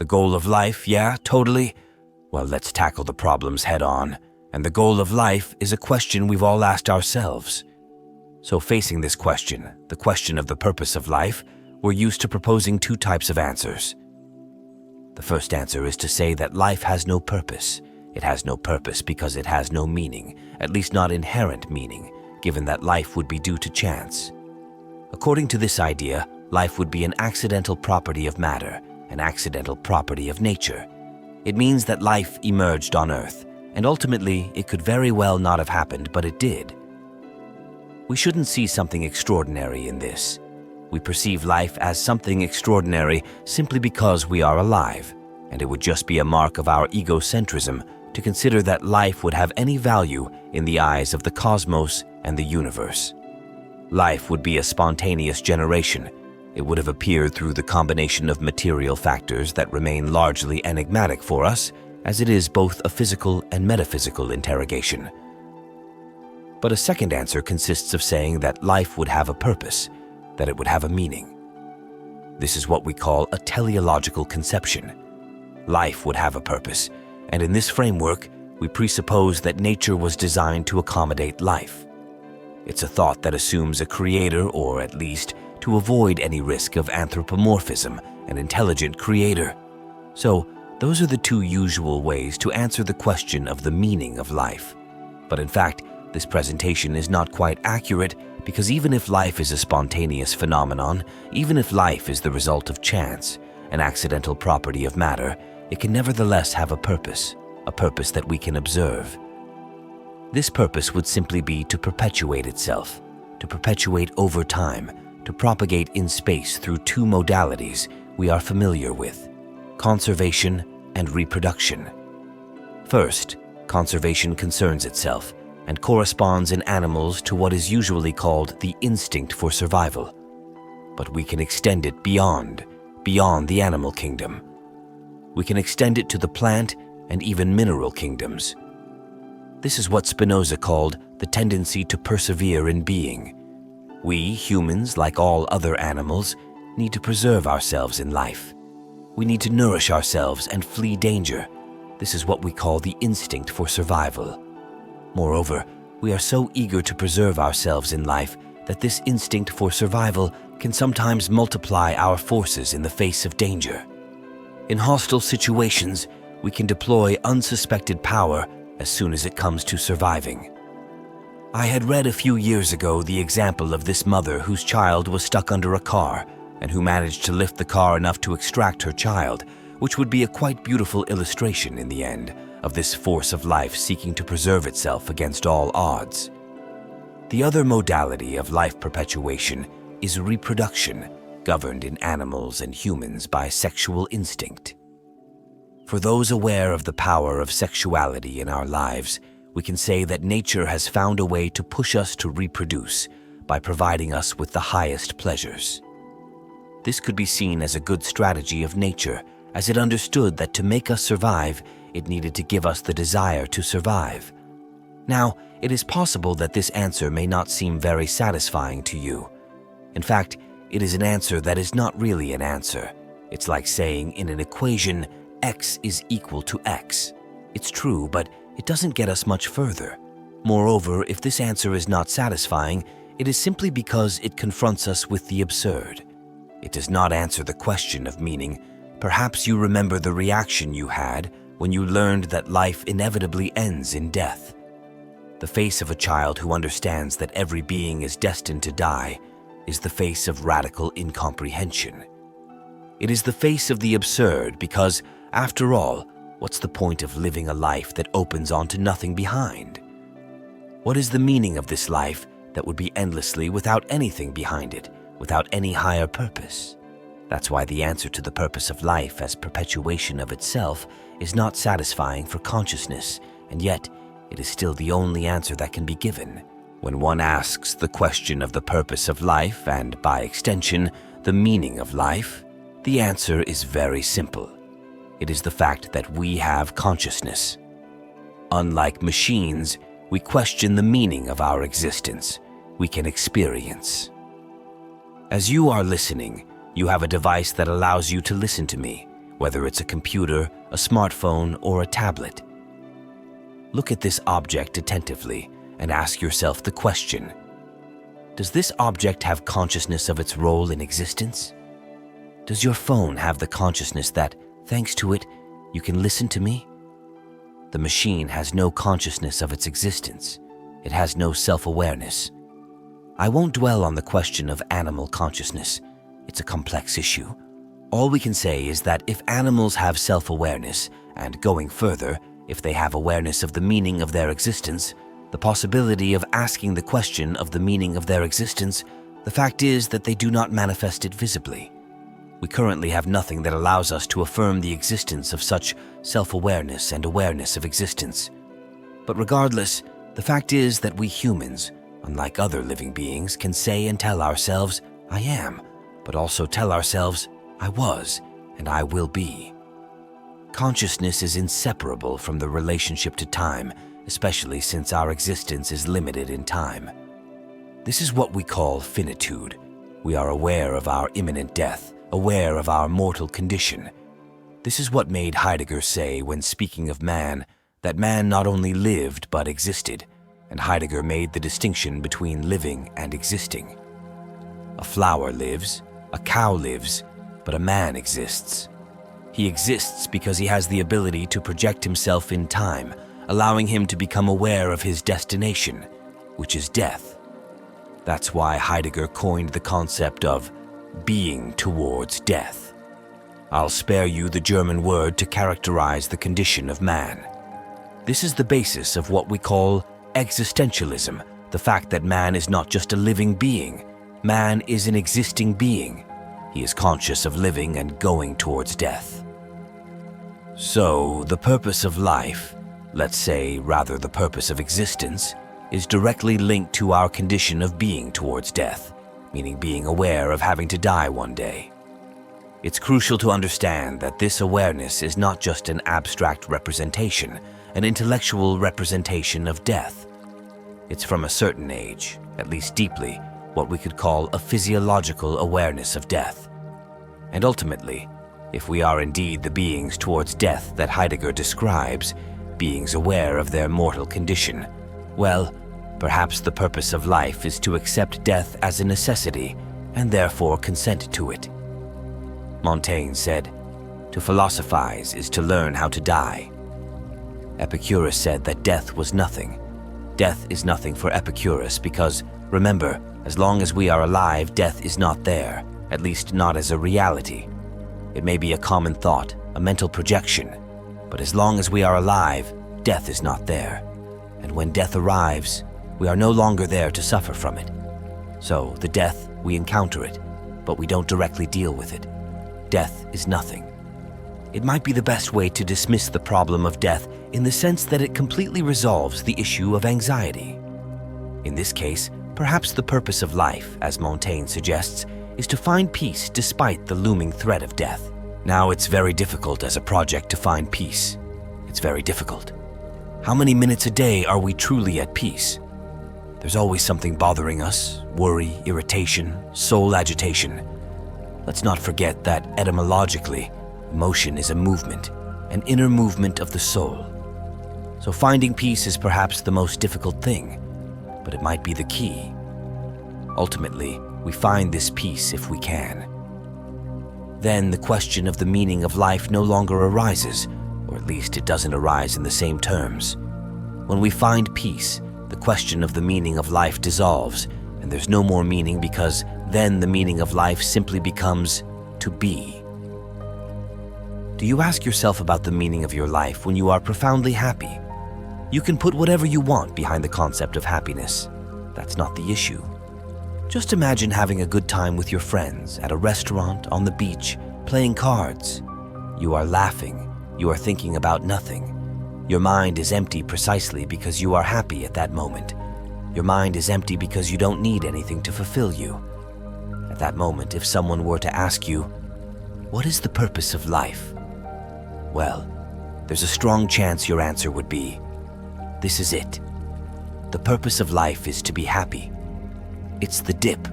The goal of life, yeah, totally. Well, let's tackle the problems head on. And the goal of life is a question we've all asked ourselves. So facing this question, the question of the purpose of life, we're used to proposing two types of answers. The first answer is to say that life has no purpose. It has no purpose because it has no meaning, at least not inherent meaning, given that life would be due to chance. According to this idea, life would be an accidental property of matter, an accidental property of nature. It means that life emerged on Earth, and ultimately it could very well not have happened, but it did. We shouldn't see something extraordinary in this. We perceive life as something extraordinary simply because we are alive, and it would just be a mark of our egocentrism to consider that life would have any value in the eyes of the cosmos and the universe. Life would be a spontaneous generation. It would have appeared through the combination of material factors that remain largely enigmatic for us, as it is both a physical and metaphysical interrogation. But a second answer consists of saying that life would have a purpose, that it would have a meaning. This is what we call a teleological conception. Life would have a purpose, and in this framework, we presuppose that nature was designed to accommodate life. It's a thought that assumes a creator, or at least to avoid any risk of anthropomorphism, an intelligent creator. So, those are the two usual ways to answer the question of the meaning of life. But in fact, this presentation is not quite accurate because even if life is a spontaneous phenomenon, even if life is the result of chance, an accidental property of matter, it can nevertheless have a purpose that we can observe. This purpose would simply be to perpetuate itself, to perpetuate over time, to propagate in space through two modalities we are familiar with: conservation and reproduction. First, conservation concerns itself and corresponds in animals to what is usually called the instinct for survival. But we can extend it beyond the animal kingdom. We can extend it to the plant and even mineral kingdoms. This is what Spinoza called the tendency to persevere in being. We, humans, like all other animals, need to preserve ourselves in life. We need to nourish ourselves and flee danger. This is what we call the instinct for survival. Moreover, we are so eager to preserve ourselves in life that this instinct for survival can sometimes multiply our forces in the face of danger. In hostile situations, we can deploy unsuspected power as soon as it comes to surviving. I had read a few years ago the example of this mother whose child was stuck under a car and who managed to lift the car enough to extract her child, which would be a quite beautiful illustration in the end of this force of life seeking to preserve itself against all odds. The other modality of life perpetuation is reproduction, governed in animals and humans by sexual instinct. For those aware of the power of sexuality in our lives, we can say that nature has found a way to push us to reproduce by providing us with the highest pleasures. This could be seen as a good strategy of nature, as it understood that to make us survive, it needed to give us the desire to survive. Now, it is possible that this answer may not seem very satisfying to you. In fact, it is an answer that is not really an answer. It's like saying in an equation, x is equal to x. It's true, but it doesn't get us much further. Moreover, if this answer is not satisfying, it is simply because it confronts us with the absurd. It does not answer the question of meaning. Perhaps you remember the reaction you had when you learned that life inevitably ends in death. The face of a child who understands that every being is destined to die is the face of radical incomprehension. It is the face of the absurd because, after all, what's the point of living a life that opens onto nothing behind? What is the meaning of this life that would be endlessly without anything behind it, without any higher purpose? That's why the answer to the purpose of life as perpetuation of itself is not satisfying for consciousness, and yet it is still the only answer that can be given. When one asks the question of the purpose of life and, by extension, the meaning of life, the answer is very simple. It is the fact that we have consciousness. Unlike machines, we question the meaning of our existence. We can experience. As you are listening, you have a device that allows you to listen to me, whether it's a computer, a smartphone, or a tablet. Look at this object attentively and ask yourself the question: does this object have consciousness of its role in existence? Does your phone have the consciousness that, thanks to it, you can listen to me? The machine has no consciousness of its existence. It has no self-awareness. I won't dwell on the question of animal consciousness. It's a complex issue. All we can say is that if animals have self-awareness, and going further, if they have awareness of the meaning of their existence, the possibility of asking the question of the meaning of their existence, the fact is that they do not manifest it visibly. We currently have nothing that allows us to affirm the existence of such self-awareness and awareness of existence. But regardless, the fact is that we humans, unlike other living beings, can say and tell ourselves, I am, but also tell ourselves, I was, and I will be. Consciousness is inseparable from the relationship to time, especially since our existence is limited in time. This is what we call finitude. We are aware of our imminent death, aware of our mortal condition. This is what made Heidegger say, when speaking of man, that man not only lived but existed, and Heidegger made the distinction between living and existing. A flower lives, a cow lives, but a man exists. He exists because he has the ability to project himself in time, allowing him to become aware of his destination, which is death. That's why Heidegger coined the concept of being towards death. I'll spare you the German word to characterize the condition of man. This is the basis of what we call existentialism, the fact that man is not just a living being. Man is an existing being. He is conscious of living and going towards death. So, the purpose of life, let's say rather the purpose of existence, is directly linked to our condition of being towards death, meaning being aware of having to die one day. It's crucial to understand that this awareness is not just an abstract representation, an intellectual representation of death. It's from a certain age, at least deeply, what we could call a physiological awareness of death. And ultimately, if we are indeed the beings towards death that Heidegger describes, beings aware of their mortal condition, well, perhaps the purpose of life is to accept death as a necessity and therefore consent to it. Montaigne said, "To philosophize is to learn how to die." Epicurus said that death was nothing. Death is nothing for Epicurus because, remember, as long as we are alive, death is not there, at least not as a reality. It may be a common thought, a mental projection, but as long as we are alive, death is not there. And when death arrives, we are no longer there to suffer from it. So, the death, we encounter it, but we don't directly deal with it. Death is nothing. It might be the best way to dismiss the problem of death in the sense that it completely resolves the issue of anxiety. In this case, perhaps the purpose of life, as Montaigne suggests, is to find peace despite the looming threat of death. Now, it's very difficult as a project to find peace. It's very difficult. How many minutes a day are we truly at peace? There's always something bothering us: worry, irritation, soul agitation. Let's not forget that etymologically, emotion is a movement, an inner movement of the soul. So finding peace is perhaps the most difficult thing, but it might be the key. Ultimately, we find this peace if we can. Then the question of the meaning of life no longer arises, or at least it doesn't arise in the same terms. When we find peace, the question of the meaning of life dissolves, and there's no more meaning because then the meaning of life simply becomes to be. Do you ask yourself about the meaning of your life when you are profoundly happy? You can put whatever you want behind the concept of happiness. That's not the issue. Just imagine having a good time with your friends at a restaurant, on the beach, playing cards. You are laughing. You are thinking about nothing. Your mind is empty precisely because you are happy at that moment. Your mind is empty because you don't need anything to fulfill you. At that moment, if someone were to ask you, "What is the purpose of life?" Well, there's a strong chance your answer would be, "This is it. The purpose of life is to be happy." It's the dip.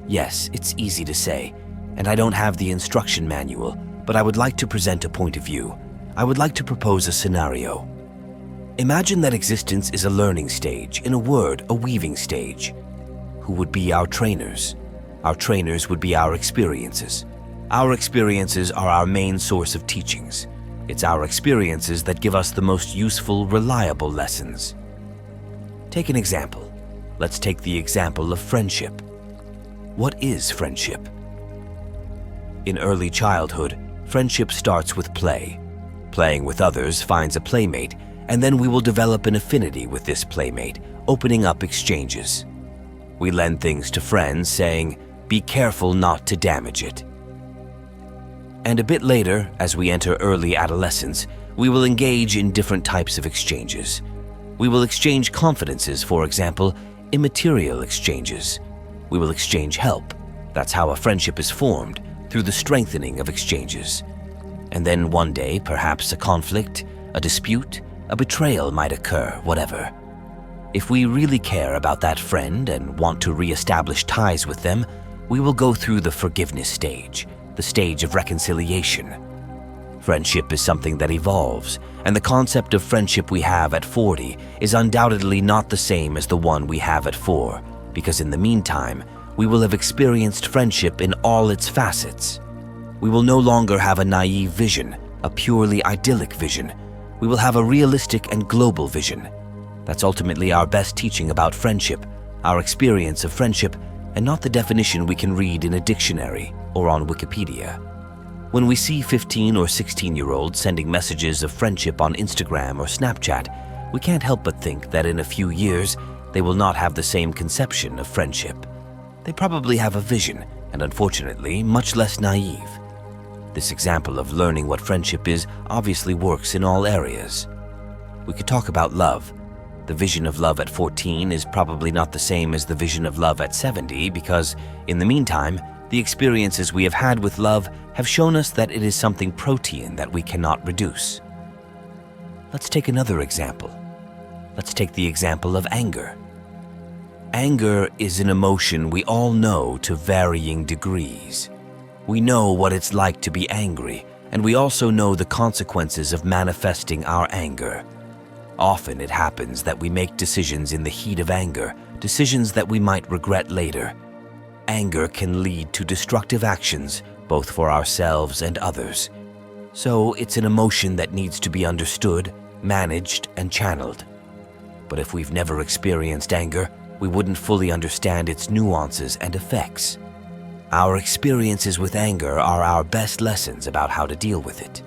Yes, it's easy to say, and I don't have the instruction manual, but I would like to present a point of view. I would like to propose a scenario. Imagine that existence is a learning stage, in a word, a weaving stage. Who would be our trainers? Our trainers would be our experiences. Our experiences are our main source of teachings. It's our experiences that give us the most useful, reliable lessons. Take an example. Let's take the example of friendship. What is friendship? In early childhood, friendship starts with play. Playing with others finds a playmate, and then we will develop an affinity with this playmate, opening up exchanges. We lend things to friends, saying, "Be careful not to damage it." And a bit later, as we enter early adolescence, we will engage in different types of exchanges. We will exchange confidences, for example, immaterial exchanges. We will exchange help. That's how a friendship is formed, through the strengthening of exchanges. And then one day, perhaps a conflict, a dispute, a betrayal might occur, whatever. If we really care about that friend and want to re-establish ties with them, we will go through the forgiveness stage, the stage of reconciliation. Friendship is something that evolves, and the concept of friendship we have at 40 is undoubtedly not the same as the one we have at 4, because in the meantime, we will have experienced friendship in all its facets. We will no longer have a naive vision, a purely idyllic vision. We will have a realistic and global vision. That's ultimately our best teaching about friendship, our experience of friendship, and not the definition we can read in a dictionary or on Wikipedia. When we see 15 or 16-year-olds sending messages of friendship on Instagram or Snapchat, we can't help but think that in a few years, they will not have the same conception of friendship. They probably have a vision, and unfortunately, much less naive. This example of learning what friendship is obviously works in all areas. We could talk about love. The vision of love at 14 is probably not the same as the vision of love at 70 because, in the meantime, the experiences we have had with love have shown us that it is something protean that we cannot reduce. Let's take another example. Let's take the example of anger. Anger is an emotion we all know to varying degrees. We know what it's like to be angry, and we also know the consequences of manifesting our anger. Often it happens that we make decisions in the heat of anger, decisions that we might regret later. Anger can lead to destructive actions, both for ourselves and others. So it's an emotion that needs to be understood, managed, and channeled. But if we've never experienced anger, we wouldn't fully understand its nuances and effects. Our experiences with anger are our best lessons about how to deal with it.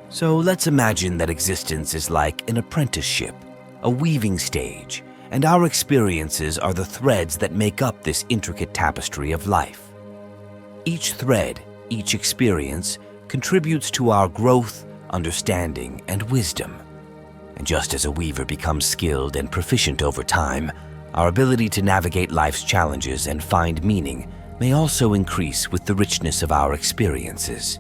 So let's imagine that existence is like an apprenticeship, a weaving stage, and our experiences are the threads that make up this intricate tapestry of life. Each thread, each experience, contributes to our growth, understanding, and wisdom. And just as a weaver becomes skilled and proficient over time, our ability to navigate life's challenges and find meaning may also increase with the richness of our experiences.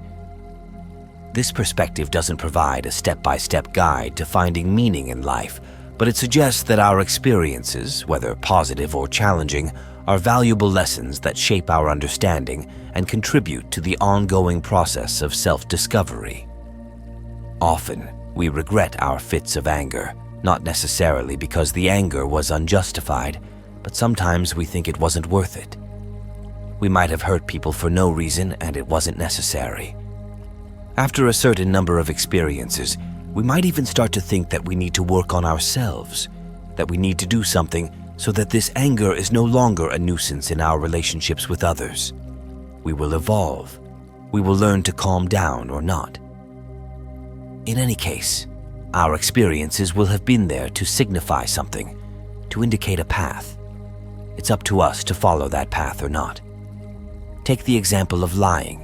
This perspective doesn't provide a step-by-step guide to finding meaning in life, but it suggests that our experiences, whether positive or challenging, are valuable lessons that shape our understanding and contribute to the ongoing process of self-discovery. Often, we regret our fits of anger, not necessarily because the anger was unjustified, but sometimes we think it wasn't worth it. We might have hurt people for no reason and it wasn't necessary. After a certain number of experiences, we might even start to think that we need to work on ourselves, that we need to do something so that this anger is no longer a nuisance in our relationships with others. We will evolve. We will learn to calm down or not. In any case, our experiences will have been there to signify something, to indicate a path. It's up to us to follow that path or not. Take the example of lying.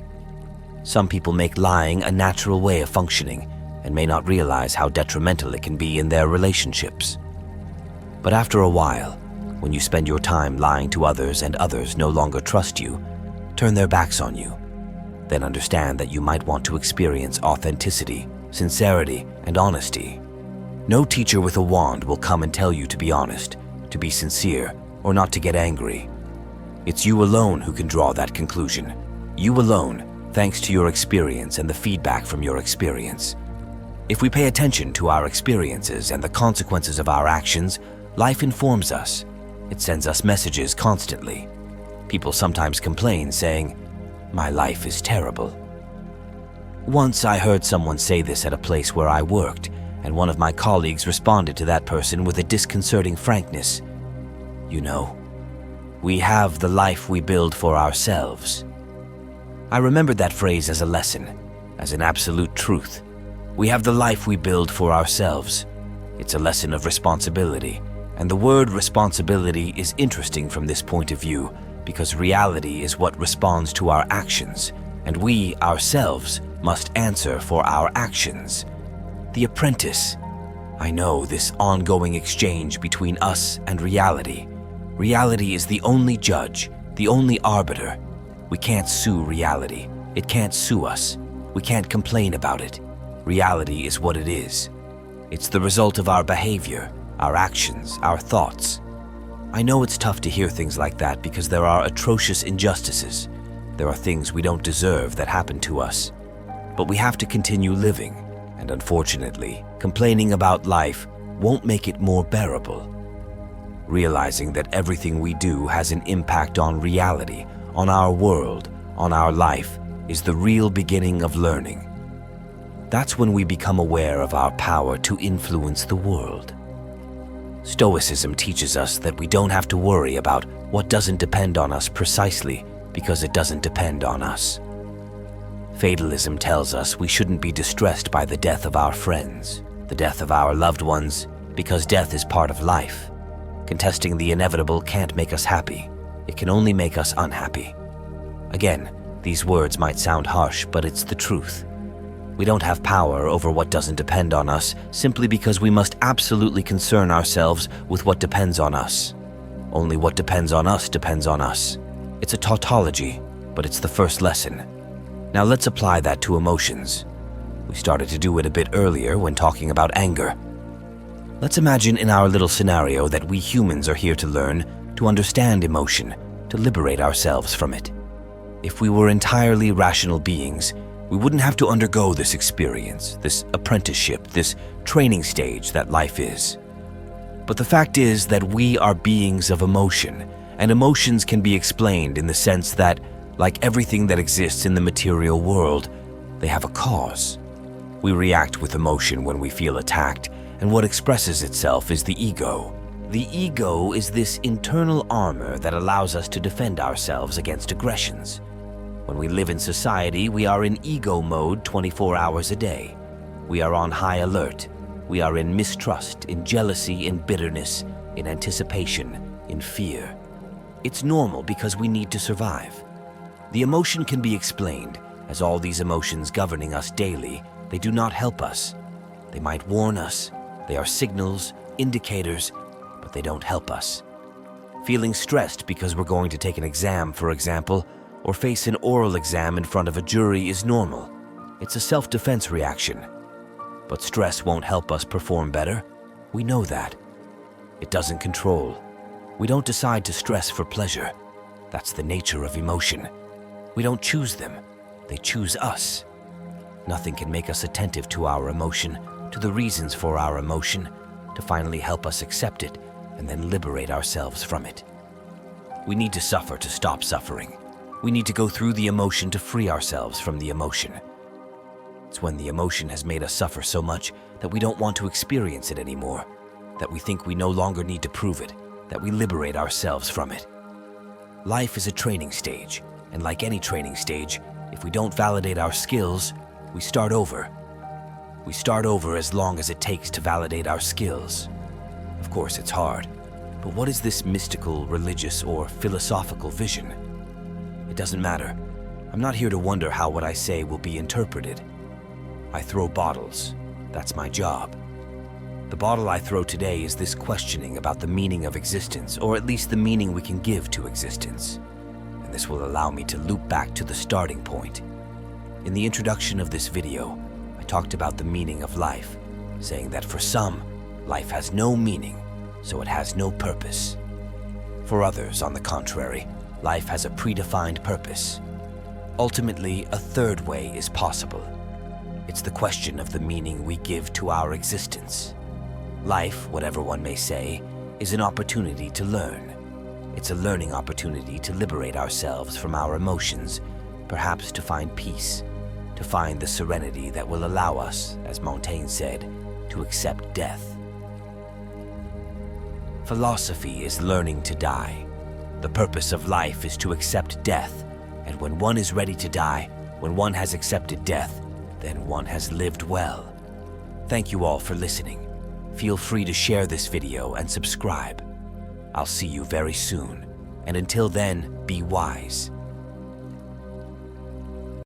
Some people make lying a natural way of functioning and may not realize how detrimental it can be in their relationships. But after a while, when you spend your time lying to others and others no longer trust you, turn their backs on you, then understand that you might want to experience authenticity, sincerity, and honesty. No teacher with a wand will come and tell you to be honest, to be sincere, or not to get angry. It's you alone who can draw that conclusion. You alone, thanks to your experience and the feedback from your experience. If we pay attention to our experiences and the consequences of our actions, life informs us. It sends us messages constantly. People sometimes complain, saying, "My life is terrible." Once I heard someone say this at a place where I worked, and one of my colleagues responded to that person with a disconcerting frankness. "You know, we have the life we build for ourselves." I remembered that phrase as a lesson, as an absolute truth. We have the life we build for ourselves. It's a lesson of responsibility, and the word responsibility is interesting from this point of view because reality is what responds to our actions, and we ourselves must answer for our actions. The apprentice. I know this ongoing exchange between us and reality. Reality is the only judge, the only arbiter. We can't sue reality. It can't sue us. We can't complain about it. Reality is what it is. It's the result of our behavior, our actions, our thoughts. I know it's tough to hear things like that because there are atrocious injustices. There are things we don't deserve that happen to us. But we have to continue living, and unfortunately, complaining about life won't make it more bearable. Realizing that everything we do has an impact on reality, on our world, on our life, is the real beginning of learning. That's when we become aware of our power to influence the world. Stoicism teaches us that we don't have to worry about what doesn't depend on us precisely because it doesn't depend on us. Fatalism tells us we shouldn't be distressed by the death of our friends, the death of our loved ones, because death is part of life. Contesting the inevitable can't make us happy. It can only make us unhappy. Again, these words might sound harsh, but it's the truth. We don't have power over what doesn't depend on us simply because we must absolutely concern ourselves with what depends on us. Only what depends on us depends on us. It's a tautology, but it's the first lesson. Now let's apply that to emotions. We started to do it a bit earlier when talking about anger. Let's imagine in our little scenario that we humans are here to learn, to understand emotion, to liberate ourselves from it. If we were entirely rational beings, we wouldn't have to undergo this experience, this apprenticeship, this training stage that life is. But the fact is that we are beings of emotion, and emotions can be explained in the sense that, like everything that exists in the material world, they have a cause. We react with emotion when we feel attacked, and what expresses itself is the ego. The ego is this internal armor that allows us to defend ourselves against aggressions. When we live in society, we are in ego mode 24 hours a day. We are on high alert. We are in mistrust, in jealousy, in bitterness, in anticipation, in fear. It's normal because we need to survive. The emotion can be explained, as all these emotions governing us daily, they do not help us. They might warn us. They are signals, indicators, but they don't help us. Feeling stressed because we're going to take an exam, for example, or face an oral exam in front of a jury is normal. It's a self-defense reaction. But stress won't help us perform better. We know that. It doesn't control. We don't decide to stress for pleasure. That's the nature of emotion. We don't choose them. They choose us. Nothing can make us attentive to our emotion, to the reasons for our emotion, to finally help us accept it and then liberate ourselves from it. We need to suffer to stop suffering. We need to go through the emotion to free ourselves from the emotion. It's when the emotion has made us suffer so much that we don't want to experience it anymore, that we think we no longer need to prove it, that we liberate ourselves from it. Life is a training stage, and like any training stage, if we don't validate our skills, we start over. We start over as long as it takes to validate our skills. Of course, it's hard, but what is this mystical, religious, or philosophical vision? It doesn't matter. I'm not here to wonder how what I say will be interpreted. I throw bottles. That's my job. The bottle I throw today is this questioning about the meaning of existence, or at least the meaning we can give to existence. And this will allow me to loop back to the starting point. In the introduction of this video, I talked about the meaning of life, saying that for some, life has no meaning, so it has no purpose. For others, on the contrary, life has a predefined purpose. Ultimately, a third way is possible. It's the question of the meaning we give to our existence. Life, whatever one may say, is an opportunity to learn. It's a learning opportunity to liberate ourselves from our emotions, perhaps to find peace, to find the serenity that will allow us, as Montaigne said, to accept death. Philosophy is learning to die. The purpose of life is to accept death, and when one is ready to die, when one has accepted death, then one has lived well. Thank you all for listening. Feel free to share this video and subscribe. I'll see you very soon, and until then, be wise.